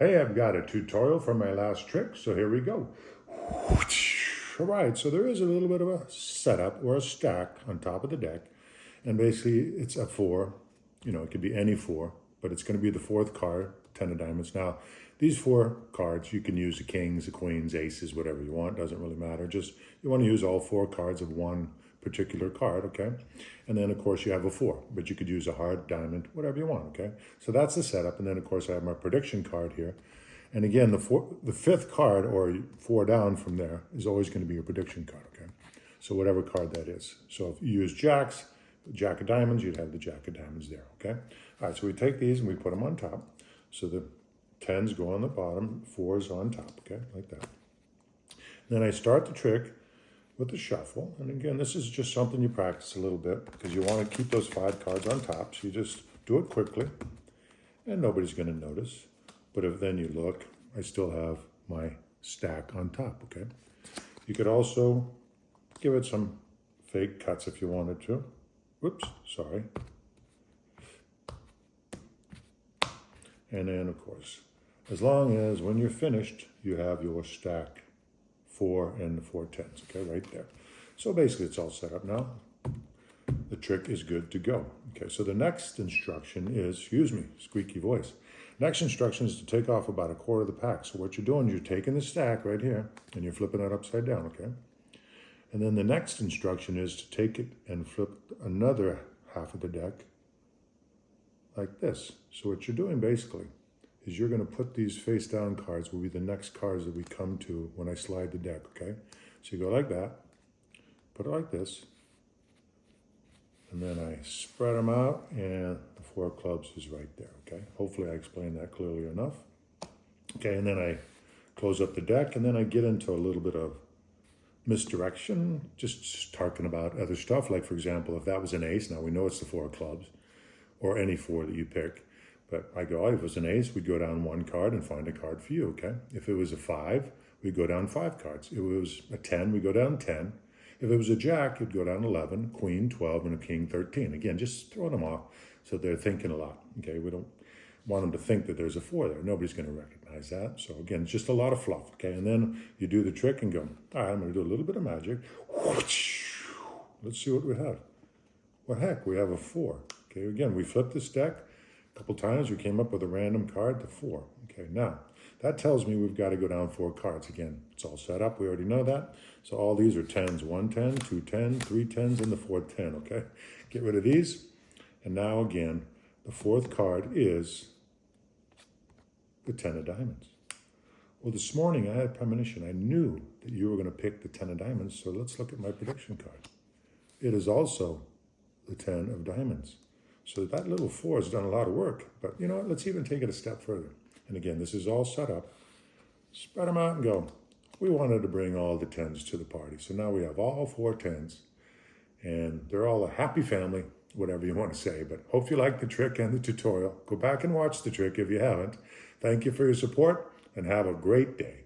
Hey, I've got a tutorial for my last trick, so here we go. All right, so there is a little bit of a setup or a stack on top of the deck, and basically it's a four. It could be any four, but it's going to be the fourth card, 10 of diamonds. Now, these four cards, you can use the kings, the queens, aces, whatever you want, doesn't really matter. Just you want to use all four cards of one particular card, okay? And then, of course, you have a four, but you could use a heart, diamond, whatever you want, okay? So that's the setup. And then, of course, I have my prediction card here. And again, the fifth card, or four down from there, is always going to be your prediction card, okay? So whatever card that is. So if you use jacks, the jack of diamonds, you'd have the jack of diamonds there, okay? All right, so we take these and we put them on top. So the 10s go on the bottom, 4s on top, okay, like that. Then I start the trick with the shuffle. And again, this is just something you practice a little bit because you want to keep those 5 cards on top. So you just do it quickly and nobody's going to notice. But if then you look, I still have my stack on top, okay? You could also give it some fake cuts if you wanted to. Whoops, sorry. And then, of course, as long as when you're finished, you have your stack 4 and the 4 10s, okay, right there. So basically it's all set up now. The trick is good to go. Okay, so the next instruction is, excuse me, squeaky voice. Next instruction is to take off about a quarter of the pack. So what you're doing is you're taking the stack right here and you're flipping it upside down, okay? And then the next instruction is to take it and flip another half of the deck like this. So what you're doing basically is you're going to put these face down cards will be the next cards that we come to when I slide the deck, okay? So you go like that, put it like this, and then I spread them out and the 4 of clubs is right there, okay? Hopefully I explained that clearly enough. Okay, and then I close up the deck and then I get into a little bit of misdirection, just talking about other stuff. Like for example, if that was an ace, now we know it's the 4 of clubs or any 4 that you pick. But I go, if it was an ace, we'd go down 1 card and find a card for you, okay? If it was a 5, we'd go down 5 cards. If it was a 10, we'd go down 10. If it was a jack, you'd go down 11, queen 12, and a king 13. Again, just throw them off so they're thinking a lot, okay? We don't want them to think that there's a 4 there. Nobody's going to recognize that. So again, just a lot of fluff, okay? And then you do the trick and go, all right, I'm going to do a little bit of magic. Let's see what we have. Well, heck, we have a 4. Okay, again, we flipped this deck a couple times. We came up with a random card, the 4. Okay, now, that tells me we've got to go down 4 cards. Again, it's all set up. We already know that. So all these are 10s. 1 10, 2 10, 3 10s, and the 4th 10, okay? Get rid of these. And now, again, the 4th card is the 10 of diamonds. Well, this morning I had a premonition. I knew that you were going to pick the 10 of diamonds, so let's look at my prediction card. It is also the 10 of diamonds. So that little 4 has done a lot of work, but you know what? Let's even take it a step further. And again, this is all set up. Spread them out and go. We wanted to bring all the 10s to the party. So now we have all 4 10s and they're all a happy family, whatever you want to say. But hope you like the trick and the tutorial. Go back and watch the trick if you haven't. Thank you for your support and have a great day.